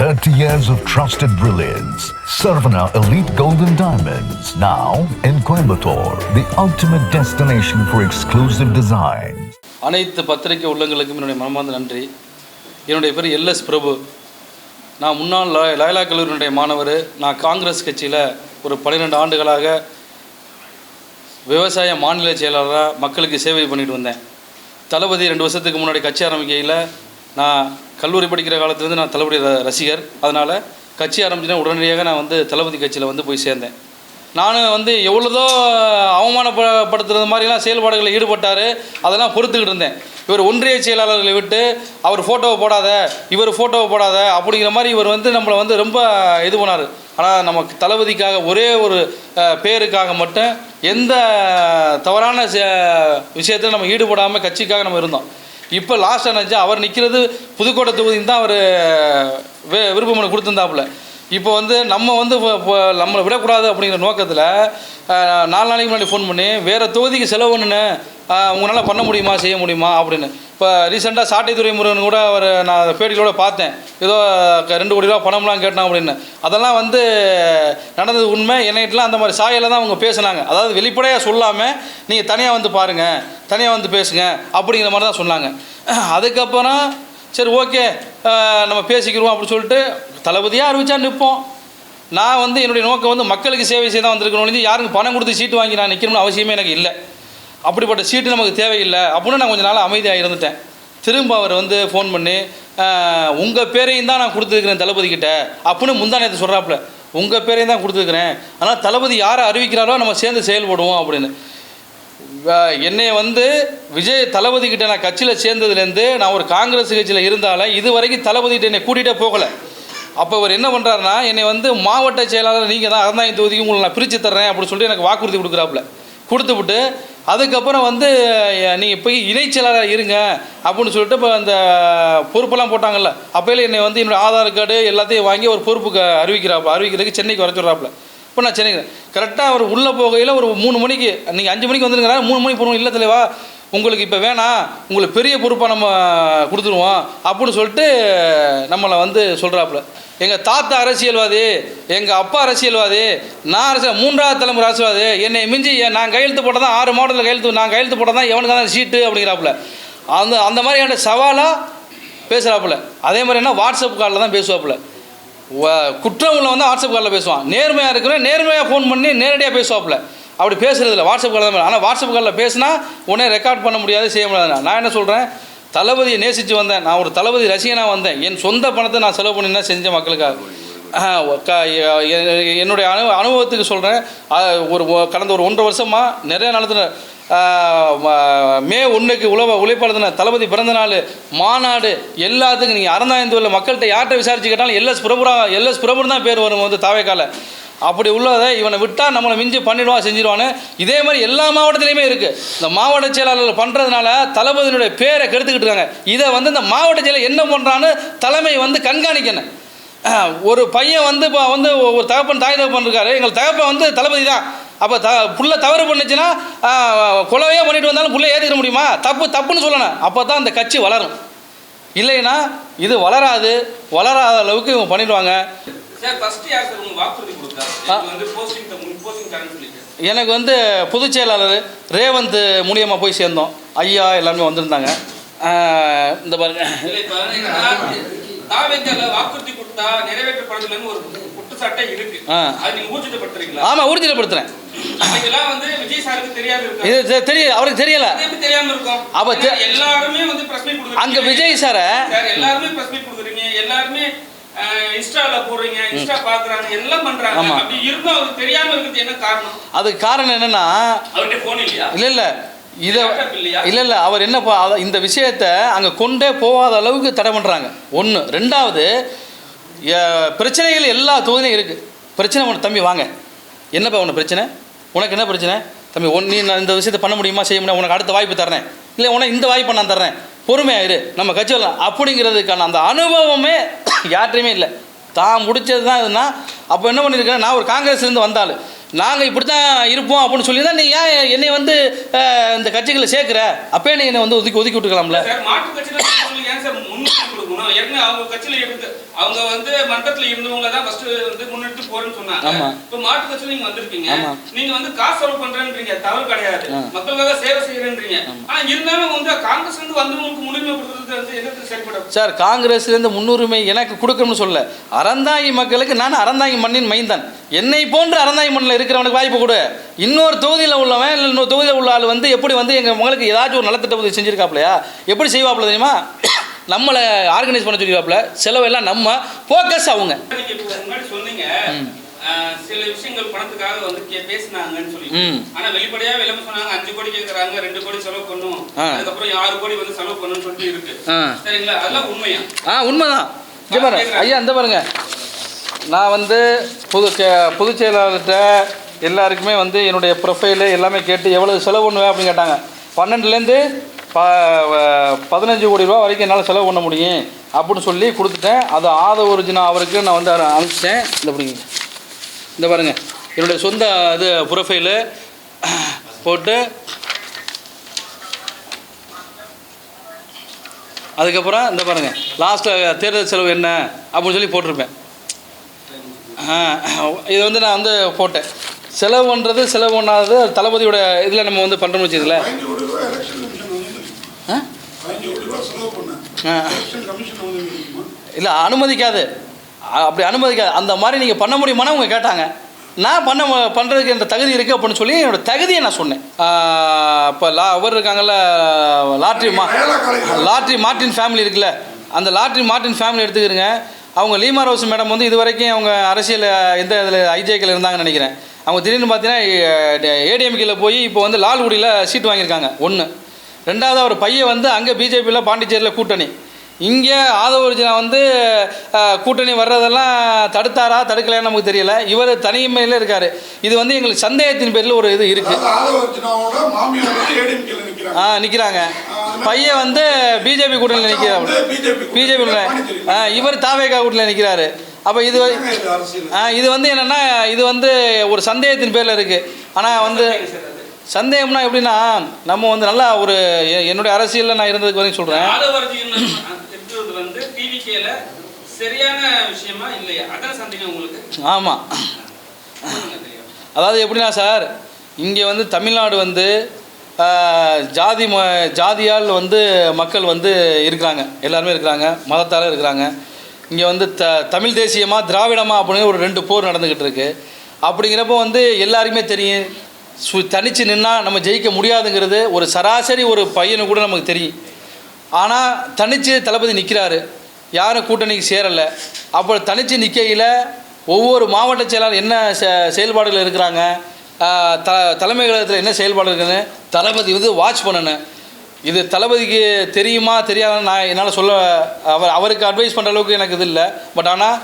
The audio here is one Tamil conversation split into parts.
30 years of trusted brilliance. Sarvana Elite Golden Diamonds, now in Coimbatore, the ultimate destination for exclusive designs. அனைத்து பத்திரிகை உள்ளங்களுக்கும் என்னுடைய மனமார்ந்த நன்றி. என்னுடைய பேர் எல்எஸ் பிரபு. நான் முன்னாள் லயலா கல்லூரியினுடைய மாணவர். நான் காங்கிரஸ் கட்சியில் ஒரு 12 ஆண்டுகளாக விவசாய மாநில செயலாளராக மக்களுக்கு சேவை பண்ணிட்டு வந்தேன். தளபதி 2 வருஷத்துக்கு முன்னாடி கட்சி ஆரம்பிக்கையில் நான் கல்லூரி படிக்கிற காலத்துலேருந்து நான் தளபதி ரசிகர். அதனால் கட்சி ஆரம்பிச்சுன்னா உடனடியாக நான் தளபதி கட்சியில் போய் சேர்ந்தேன். நான் எவ்வளோதோ அவமானப்படுத்துறது மாதிரிலாம் செயல்பாடுகளில் ஈடுபட்டார். அதெல்லாம் பொறுத்துக்கிட்டு இருந்தேன். இவர் ஒன்றிய செயலாளர்களை விட்டு அவர் ஃபோட்டோவை போடாத, இவர் ஃபோட்டோவை போடாத அப்படிங்கிற மாதிரி இவர் நம்மளை ரொம்ப இது பண்ணார். ஆனால் நமக்கு தளபதிக்காக ஒரே ஒரு பேருக்காக மட்டும் எந்த தவறான விஷயத்தில் நம்ம ஈடுபடாமல் கட்சிக்காக நம்ம இருந்தோம். இப்போ லாஸ்ட் நினச்சி அவர் நிற்கிறது புதுக்கோட்டை தொகுதின்னு தான் அவர் விருப்பமனு கொடுத்துருந்தாப்புல. இப்போ நம்ம நம்மளை விடக்கூடாது அப்படிங்கிற நோக்கத்தில் 4 நாளைக்கு முன்னாடி ஃபோன் பண்ணி வேறு தொகுதிக்கு செலவு பண்ணுன்னு உங்களால் பண்ண முடியுமா, செய்ய முடியுமா அப்படின்னு. இப்போ ரீசெண்டாக சாட்டைத்துறை முருகன் கூட நான் பேட்டிகளோட பார்த்தேன். ஏதோ 2 கோடி ரூபா பணம்லாம் கேட்டான் அப்படின்னு. அதெல்லாம் நடந்தது உண்மை. என்னைட்டெலாம் அந்த மாதிரி சாயலில் தான் அவங்க பேசுனாங்க. அதாவது வெளிப்படையாக சொல்லாமல் நீங்கள் தனியாக பாருங்கள், தனியாக பேசுங்க அப்படிங்கிற மாதிரி தான் சொன்னாங்க. அதுக்கப்புறம் சரி ஓகே நம்ம பேசிக்கிறோம் அப்படின்னு சொல்லிட்டு தளபதியாக அறிவிச்சா நிற்போம். நான் என்னுடைய நோக்கம் மக்களுக்கு சேவை செய்ய தான் வந்திருக்கணும். யாருக்கும் பணம் கொடுத்து சீட்டு வாங்கி நான் நிற்கணும்னு அவசியமே எனக்கு இல்லை. அப்படிப்பட்ட சீட்டு நமக்கு தேவையில்லை அப்படின்னு நான் கொஞ்சம் நாள் அமைதியாக இருந்துட்டேன். திரும்ப அவர் ஃபோன் பண்ணி உங்கள் பேரையும் தான் நான் கொடுத்துருக்குறேன் தளபதிக்கிட்ட அப்படின்னு முந்தானத்தை சொல்கிறாப்புல. உங்கள் பேரையும் தான் கொடுத்துருக்குறேன், ஆனால் தளபதி யாரை அறிவிக்கிறாரோ நம்ம சேர்ந்து செயல்படுவோம் அப்படின்னு. என்னை விஜய் தளபதிக்கிட்ட நான் கட்சியில் சேர்ந்ததுலேருந்து நான் ஒரு காங்கிரஸ் கட்சியில் இருந்தாலும் இது வரைக்கும் தளபதிக்கிட்ட என்னை கூட்டிகிட்டே போகலை. அப்போ அவர் என்ன பண்ணுறாருன்னா என்னை மாவட்ட செயலாளர் நீங்கள் தான் அறந்தாங்க தொகுதிக்கு உங்களை நான் பிரித்து தர்றேன் அப்படின்னு சொல்லிட்டு எனக்கு வாக்குறுதி கொடுக்குறாப்புல. கொடுத்துவிட்டு அதுக்கப்புறம் நீங்கள் போய் இணைச் செயலாளர் இருங்க அப்படின்னு சொல்லிட்டு இப்போ அந்த பொறுப்பெல்லாம் போட்டாங்கல்ல. அப்போயில என்னை என்னோடய ஆதார் கார்டு எல்லாத்தையும் வாங்கி ஒரு பொறுப்புக்கு அறிவிக்கிறதுக்கு சென்னைக்கு வர சொல்கிறாப்புல. இப்போ நான் சென்னைக்கு கரெக்டாக அவர் உள்ளே போகையில் ஒரு 3 மணிக்கு நீங்கள் 5 மணிக்கு வந்துருங்கிறாங்க. 3 மணிக்கு போகணும். இல்லை தலைவா உங்களுக்கு இப்போ வேணாம், உங்களுக்கு பெரிய பொறுப்பாக நம்ம கொடுத்துருவோம் அப்படின்னு சொல்லிட்டு நம்மளை சொல்கிறாப்புல. எங்கள் தாத்தா அரசியல்வாதி, எங்கள் அப்பா அரசியல்வாதி, நான் 3ஆவது தலைமுறை அரசியல்வாதி, என்னை மிஞ்சி நான் கையெழுத்து போட்டால் தான் 6 மாவட்டத்தில் நான் கையெழுத்து போட்டால் தான் எவனுக்கு தான் சீட்டு அப்படிங்கிறாப்புல. அந்த மாதிரி என்கிட்ட சவாலாக பேசுகிறாப்புல. அதே மாதிரி என்ன வாட்ஸ்அப் காலில் தான் பேசுவாப்புல. குற்றம் உள்ள வாட்ஸ்அப் காலில் பேசுவான். நேர்மையாக இருக்கிறேன், நேர்மையாக ஃபோன் பண்ணி நேரடியாக பேசுவாப்புல. அப்படி பேசுகிறதில்ல, வாட்ஸ்அப் காலில் தான். ஆனால் வாட்ஸ்அப் காலில் பேசினா உடனே ரெக்கார்ட் பண்ண முடியாது, செய்ய முடியாது. நான் என்ன சொல்கிறேன், தளபதியை நேசித்து வந்தேன். நான் ஒரு தளபதி ரசிகனாக வந்தேன். என் சொந்த பணத்தை நான் செலவு பண்ணி தான் செஞ்ச மக்களுக்காக. என்னுடைய அனுபவத்துக்கு சொல்கிறேன். கடந்த ஒரு 1.5 வருஷமாக நிறைய நடத்துகிற மே 1க்கு உழைப்பாளர் தின, தளபதி பிறந்த நாள், மாநாடு எல்லாத்துக்கும் நீங்கள் அறந்தாயந்தூரில் மக்கள்கிட்ட யார்கிட்ட விசாரிச்சு கேட்டாலும் எல்எஸ் பிரபுன்னு தான் பேர் வரும் தாவேக்கால. அப்படி உள்ளதை இவனை விட்டால் நம்மளை மிஞ்சி பண்ணிடுவான், செஞ்சிடுவான்னு. இதே மாதிரி எல்லா மாவட்டத்துலேயுமே இருக்குது. இந்த மாவட்ட செயலாளர்கள் பண்ணுறதுனால தளபதியினுடைய பேரை கெடுத்துக்கிட்டு இருக்காங்க. இதை இந்த மாவட்ட செயலர் என்ன பண்ணுறான்னு தலைமை கண்காணிக்கணும். ஒரு பையன் இப்போ ஒரு தகப்பன் தாய் தகப்பன் இருக்காரு. எங்கள் தகப்பன் தளபதி தான். அப்போ புள்ள தவறு பண்ணுச்சுன்னா கொலவையாக பண்ணிட்டு வந்தாலும் புள்ள ஏற்றுக்க முடியுமா? தப்புன்னு சொல்லணும். அப்போ தான் அந்த கட்சி வளரும். இல்லைன்னா இது வளராத அளவுக்கு இவங்க பண்ணிடுவாங்க. எனக்கு பொதுச் செயலாளர் ரேவந்த் மூலியமாக போய் சேர்ந்தோம். ஐயா எல்லாருமே வந்திருந்தாங்க. இந்த பாருங்க, ஆமா ஊர்ஜிதப்படுத்துறேன். இது தெரியும், அவருக்கு தெரியல. அங்க விஜய் சார எல்லாருமே இன்ஸ்டால போடுறீங்க, இன்ஸ்டா பாக்குறாங்க, எல்லாம் பண்றாங்க. அப்படி இருந்தா அவருக்கு தெரியாம இருக்குது என்ன காரணம்? அதுக்கு காரணம் என்னன்னா அவர்கிட்ட போன் இல்லையா? இல்ல அவர் என்ன இந்த விஷயத்தை அங்கே கொண்டே போகாத அளவுக்கு தடை பண்ணுறாங்க. 1. 2வது பிரச்சனைகள் எல்லா தொகுதியிலும் இருக்குது. பிரச்சனை ஒன்று தம்பி வாங்க, என்னப்பா உனக்கு பிரச்சனை, உனக்கு என்ன பிரச்சனை தம்பி, நீ நான் இந்த விஷயத்தை பண்ண முடியுமா, செய்ய முடியும், உனக்கு அடுத்த வாய்ப்பு தர்றேன், இல்லை உனக்கு இந்த வாய்ப்பை நான் தர்றேன், பொறுமையாக இரு, நம்ம கட்சி வரலாம் அப்படிங்கிறதுக்கான அந்த அனுபவமே யார்ட்டையுமே இல்லை. தான் முடிச்சது தான் இதுனா. அப்போ என்ன பண்ணியிருக்கேன், நான் ஒரு காங்கிரஸ்லேருந்து வந்தாலும் நாங்கள் இப்படி தான் இருப்போம் அப்படின்னு சொல்லி தான் நீ ஏன் என்னை இந்த கட்சிகளை சேர்க்குற, அப்பயே நீ என்னை ஒதுக்கி விட்டுக்கலாம்ல. முக்கியம் கொடுக்கணும். ஏற்கனவே அவங்க கட்சியில இருந்து அவங்க வந்து மன்றத்துல இருந்தவங்க தான் ஃபர்ஸ்ட் வந்து முன்னெடுத்து போறேன்னு சொன்னாங்க. இப்போ மாட்டு கட்சியில நீங்க வந்திருக்கீங்க, நீங்க வந்து காசு செலவு பண்றேன்றீங்க, தவறு கிடையாது, மக்களுக்காக சேவை செய்யறேன்றீங்க. ஆனா இருந்தாலும் வந்து காங்கிரஸ்ல இருந்து வந்தவங்களுக்கு முன்னுரிமை கொடுக்கறது வந்து எதிர்த்து செயல்படும் சார். காங்கிரஸ்ல இருந்து முன்னுரிமை எனக்கு கொடுக்கணும்னு சொல்ல, அறந்தாங்கி மக்களுக்கு நான் அறந்தாங்கி மண்ணின் மைந்தன், என்னை போன்று அறந்தாங்கி மண்ணில் இருக்கிறவனுக்கு வாய்ப்பு கொடு. இன்னொரு தொகுதியில் உள்ளவன் இல்லை இன்னொரு தொகுதியில் உள்ள ஆள் வந்து எப்படி வந்து எங்கள் மகளுக்கு ஏதாச்சும் ஒரு நலத்திட்ட உதவி செஞ்சுருக்காப்லையா, எப்படி செய்வாப்புல தெரியுமா? நம்மளை ஆர்கனைஸ் பண்ண சொல்லியிருக்காப்புல, செலவெல்லாம் நம்ம ஃபோக்கஸ் அவங்க. முன்னாடி சொன்னீங்க சில விஷயங்கள் பணத்துக்காக வந்து பேசினாங்கன்னு சொல்லி, ஆனா வெளிப்படையா வெளியே சொன்னாங்க 5 கோடி கேட்கறாங்க, 2 கோடி செலவு பண்ணும், அதுக்கப்புறம் 6 கோடி வந்து செலவு பண்ணுன்னு சொல்லிட்டு இருக்கு. சரிங்களா? அதெல்லாம் உண்மையா? உண்மைதான். இங்கே பாருங்க ஐயா, இந்த பாருங்க, நான் வந்து பொதுச் செயலாளர்கிட்ட எல்லாருக்குமே வந்து என்னுடைய ப்ரொஃபைலு எல்லாமே கேட்டு எவ்வளோ செலவு பண்ணுவேன் அப்படின்னு கேட்டாங்க. 12லேருந்து 15 கோடி ரூபா வரைக்கும் என்னால் செலவு பண்ண முடியும் அப்படின்னு சொல்லி கொடுத்துட்டேன். அது ஆதவர்ஜுனா அவருக்கு நான் வந்து அனுப்பிச்சிட்டேன். இந்த பாருங்க என்னுடைய சொந்த இது ப்ரொஃபைலு போட்டு, அதுக்கப்புறம் இந்த பாருங்கள் லாஸ்ட்டில் தேர்தல் செலவு என்ன அப்படின்னு சொல்லி போட்டிருப்பேன். இது வந்து நான் வந்து போட்டேன். செலவு பண்ணுறது செலவு பண்ணாதது தளபதியோட இதில் நம்ம வந்து பண்ணுறோம்னு வச்சுக்கல. இல்லை அனுமதிக்காது, அப்படி அனுமதிக்காது. அந்த மாதிரி நீங்கள் பண்ண முடியுமான்னு அவங்க கேட்டாங்க. நான் பண்ணுறதுக்கு இந்த தகுதி இருக்குது அப்படின்னு சொல்லி என்னோடய தகுதியை நான் சொன்னேன். இப்போ அவர் இருக்காங்கல்ல, லாட்ரி மார்ட்டின் ஃபேமிலி இருக்குல்ல, அந்த லாட்ரி மார்ட்டின் ஃபேமிலி எடுத்துக்கிறங்க. அவங்க லீமா ரோஸ் மேடம் வந்து இது வரைக்கும் அவங்க அரசியல் எந்த இதில் ஐஜேக்கில் இருந்தாங்கன்னு நினைக்கிறேன். அவங்க திடீர்னு பார்த்தீங்கன்னா ஏடிஎம்கேல போய் இப்போ வந்து லால்குடியில் சீட் வாங்கியிருக்காங்க. 1. 2வது அவர் பையன் வந்து அங்கே பிஜேபியில் பாண்டிச்சேரியில் கூட்டணி. இங்கே ஆதவர்ஜுனா வந்து கூட்டணி வர்றதெல்லாம் தடுத்தாரா தடுக்கலைன்னு நமக்கு தெரியல. இவர் தனிமையில் இருக்கார். இது வந்து எங்களுக்கு சந்தேகத்தின் பேரில் ஒரு இது இருக்குது. நிற்கிறாங்க. பையன் வந்து பிஜேபி கூட்டணியில் நிற்கிறார். பிஜேபி இவர் தாவேகா கூட்டணியில் நிற்கிறாரு. அப்போ இது வந்து என்னென்னா இது வந்து ஒரு சந்தேகத்தின் பேரில் இருக்குது. ஆனால் வந்து சந்தேகம்னா எப்படின்னா, நம்ம வந்து நல்லா ஒரு என்னுடைய அரசியலில் நான் இருந்ததுக்கு வரைக்கும் சொல்கிறேன். ஆமாம், அதாவது எப்படின்னா சார், இங்கே வந்து தமிழ்நாடு வந்து ஜாதியால் வந்து மக்கள் வந்து இருக்கிறாங்க, எல்லாருமே இருக்கிறாங்க, மதத்தால் இருக்கிறாங்க. இங்கே வந்து தமிழ் தேசியமாக திராவிடமாக அப்படின்னு ஒரு 2 போர் நடந்துக்கிட்டு இருக்குது. அப்படிங்கிறப்போ வந்து எல்லாருக்குமே தெரியும், தனித்து நின்னால் நம்ம ஜெயிக்க முடியாதுங்கிறது ஒரு சராசரி ஒரு பையனு கூட நமக்கு தெரியும். ஆனால் தனித்து தளபதி நிற்கிறாரு, யாரும் கூட்டணிக்கு சேரலை. அப்போ தனித்து நிற்கையில் ஒவ்வொரு மாவட்ட செயலாளர் என்ன செயல்பாடுகள் இருக்கிறாங்க, தலைமை கழகத்தில் என்ன செயல்பாடு இருக்குன்னு தளபதி வந்து வாட்ச் பண்ணணும். இது தளபதிக்கு தெரியுமா தெரியாதுன்னு நான் என்னால் சொல்ல, அவருக்கு அட்வைஸ் பண்ணுற அளவுக்கு எனக்கு இது இல்லை. பட் ஆனால்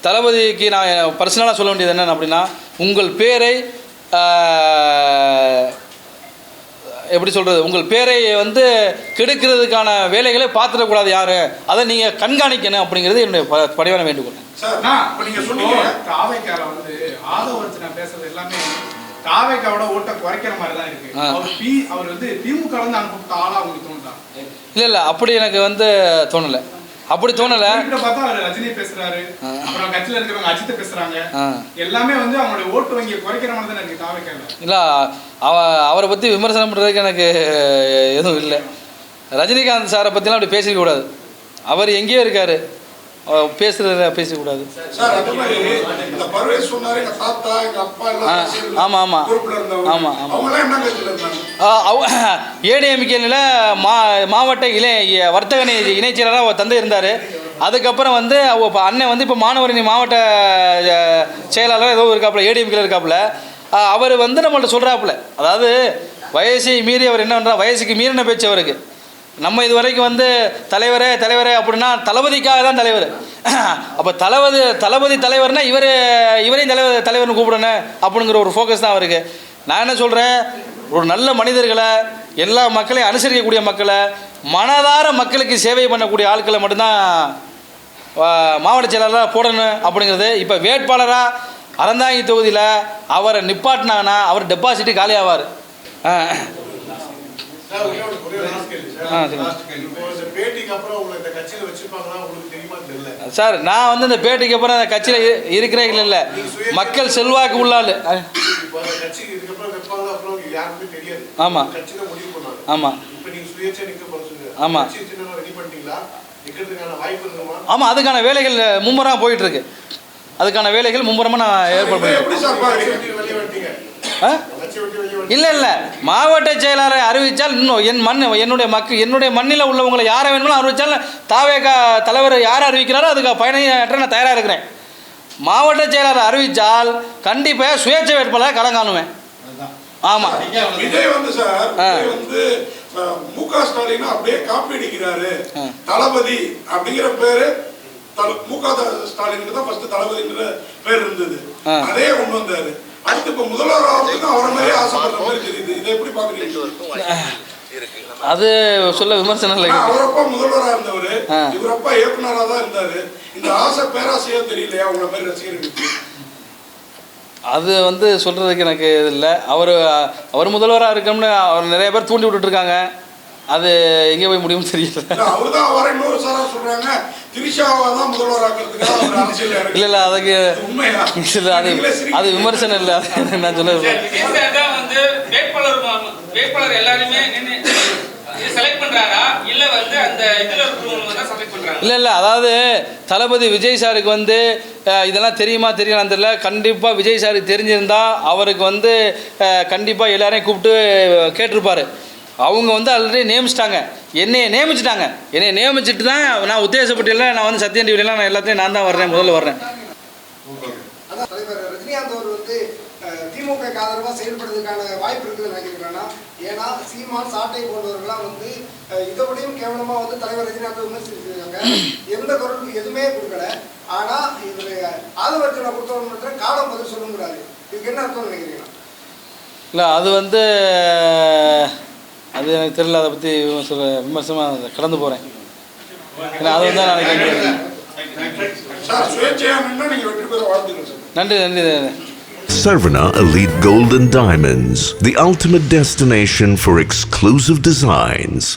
தளபதிக்கு நான் பர்சனலாக சொல்ல வேண்டியது என்னென்னு அப்படின்னா, உங்கள் பேரை எப்படி சொல்கிறது, உங்கள் பேரை வந்து கெடுக்கிறதுக்கான வேலைகளை பார்த்துடக்கூடாது யார், அதை நீங்கள் கண்காணிக்கணும் அப்படிங்கிறது என்னுடைய பணிவான வேண்டுகோள். இல்லை அப்படி எனக்கு வந்து தோணலை. அப்படி தோணலை. ரஜினி பேசுறாரு, அப்புறம் கட்சியில இருக்கிறவங்க அஜித் பேசுறாங்க, எல்லாமே வந்து அவங்களுடைய ஓட்டு வங்கியை குறைக்கிற மாதிரி தான் இருக்கு தாவேக்கால. இல்லை அவரை பற்றி விமர்சனம் பண்ணுறதுக்கு எனக்கு எதுவும் இல்லை. ரஜினிகாந்த் சாரை பற்றிலாம் அப்படி பேசிக்க கூடாது. அவர் எங்கேயோ இருக்கார், பேசுகிறத பேசக்கூடாது. ஆமாம் ஆமாம் ஆமாம் ஆமாம். ஏடிஎம்கேல மாவட்ட வர்த்தக இணைச் செயலராக தந்தை இருந்தார். அதுக்கப்புறம் வந்து அண்ணன் வந்து இப்போ மாணவரணி மாவட்ட செயலாளர் ஏதோ இருக்காப்புல, ஏடிஎம்கேல இருக்காப்புல. அவர் வந்து நம்மள்ட்ட சொல்கிறாப்புல, அதாவது வயசை மீறி அவர் என்ன பண்ணுறா, வயசுக்கு மீறின பேச்சு அவருக்கு. நம்ம இது வரைக்கும் வந்து தலைவரே அப்படின்னா தளபதிக்காக தான் தலைவர். அப்போ தளபதி தலைவர்னா இவரையும் தலைவர்னு கூப்பிடணும் அப்படிங்கிற ஒரு ஃபோக்கஸ் தான் அவருக்கு. நான் என்ன சொல்கிறேன், ஒரு நல்ல மனிதர்களை, எல்லா மக்களையும் அனுசரிக்கக்கூடிய மக்களை, மனதார மக்களுக்கு சேவை பண்ணக்கூடிய ஆட்களை மட்டும்தான் மாவட்ட செயலாளராக போடணும் அப்படிங்கிறது. இப்போ வேட்பாளராக அறந்தாங்கி தொகுதியில் அவரை நிப்பாட்டினாங்கன்னா அவர் டெபாசிட்டு காலியாவார். சார் நான் வந்து இந்த பேட்டிக்கு அப்புறம் அந்த கட்சியில் இருக்கிறேன் இல்லை மக்கள் செல்வாக்கு உள்ளாள். ஆமாம் ஆமாம் ஆமாம் ஆமாம் அதுக்கான வேலைகள் மும்முரமாக போயிட்டுருக்கு. அதுக்கான வேலைகள் மும்முரமாக நான் ஏற்பாடு பண்ணி இல்லை இல்லை மாவட்ட செயலாளரை அறிவித்தால் இன்னும் என்னுடைய மண்ணில் உள்ளவங்களை யாரை வேணுமோ அறிவித்தால் தாவேகா தலைவர் யார் அறிவிக்கிறாரோ அதுக்கு பயணியாற்ற நான் தயாராக இருக்கிறேன். மாவட்ட செயலாளர் அறிவித்தால் கண்டிப்பாக சுயேட்சை வேட்பாளர் களம் காணுவேன். ஆமாம் விஜய் வந்து சார் வந்து மு.க. ஸ்டாலின் அப்படியே காப்பி அடிக்கிறாரு. தளபதி அப்படிங்கிற பேரு மு.க. ஸ்டாலினுக்கு தான் ஃபர்ஸ்ட் தளபதிங்கிற பேர் இருந்தது. அதே கொண்டு வந்தாரு. அடுத்து இப்ப முதல்வர் ஆகிறதுக்கு அவரை மாதிரி ஆசைப்படுற மாதிரி தெரியுது. இதை எப்படி பாக்குறீங்க? அது சொல்ல விமர்சனம் இல்லை. அவரப்பா முதல்வராக இருந்தவர், இவரப்பா இயக்குனராக தான் இருந்தாரு. இந்த ஆசை பேராசையா தெரியலையா உங்களை மாதிரி ரசிகர்களுக்கு? அது வந்து சொல்கிறதுக்கு எனக்கு இது இல்லை. அவர் முதல்வராக இருக்கணும்னு அவர் நிறைய பேர் தூண்டி விட்டுட்ருக்காங்க. அது எங்கே போய் முடியும்னு தெரியல. அவர் தான் அவரை இன்னொரு சாரா சொல்கிறாங்க திரிஷாவை தான் முதல்வராக்கிறதுக்காக. இல்லை இல்லை அதுக்கு இல்லை அது விமர்சனம் இல்லை. நான் சொல்லுவேன் வந்து வேட்பாளர் எல்லாருமே செலக்ட் பண்றாரா இல்ல வந்து அந்த இதுல இருக்கிறவங்க தான் செலக்ட் பண்றாங்க? இல்லை அதாவது தளபதி விஜய் சாருக்கு வந்து இதெல்லாம் தெரியுமா தெரியலான்னு தெரியல. கண்டிப்பாக விஜய் சாருக்கு தெரிஞ்சிருந்தா அவருக்கு வந்து கண்டிப்பாக எல்லாரையும் கூப்பிட்டு கேட்டிருப்பாரு. அவங்க வந்து ஆல்ரெடி நியமிச்சிட்டாங்க, என்னையை நியமிச்சுட்டு தான் நான் உத்தேசப்பட்டியில் நான் வந்து சத்தியம் டிவிலாம் நான் எல்லாத்தையும் நான் தான் வர்றேன், முதல்ல வர்றேன். தலைவர் ரஜினிகாந்த் அவர் வந்து திமுக ஆதரவாக செயல்படுறதுக்கான வாய்ப்பு இருக்குதுன்னு நினைக்கிறேன்னா, ஏன்னா சீமான் சாட்டை போன்றவர்களாம் வந்து இதை விடையும் கேவலமாக வந்து தலைவர் ரஜினிகாந்த் விமர்சிச்சிருக்காங்க. எந்த குரலும் எதுவுமே கொடுக்கல. ஆனால் இவர் ஆதரவர்களை பொறுத்தவரை காலம் பதில் சொல்லுங்கிறாரு. இதுக்கு என்ன அர்த்தம் நினைக்கிறீங்களா? இல்லை அது வந்து அது எனக்கு தெரியல. அதை பற்றி விமர்சனமாக கடந்து போகிறேன். ஏன்னா அது வந்து நான் நன்றி நன்றி. Sarvana Elite Gold and Diamonds, the ultimate destination for exclusive designs.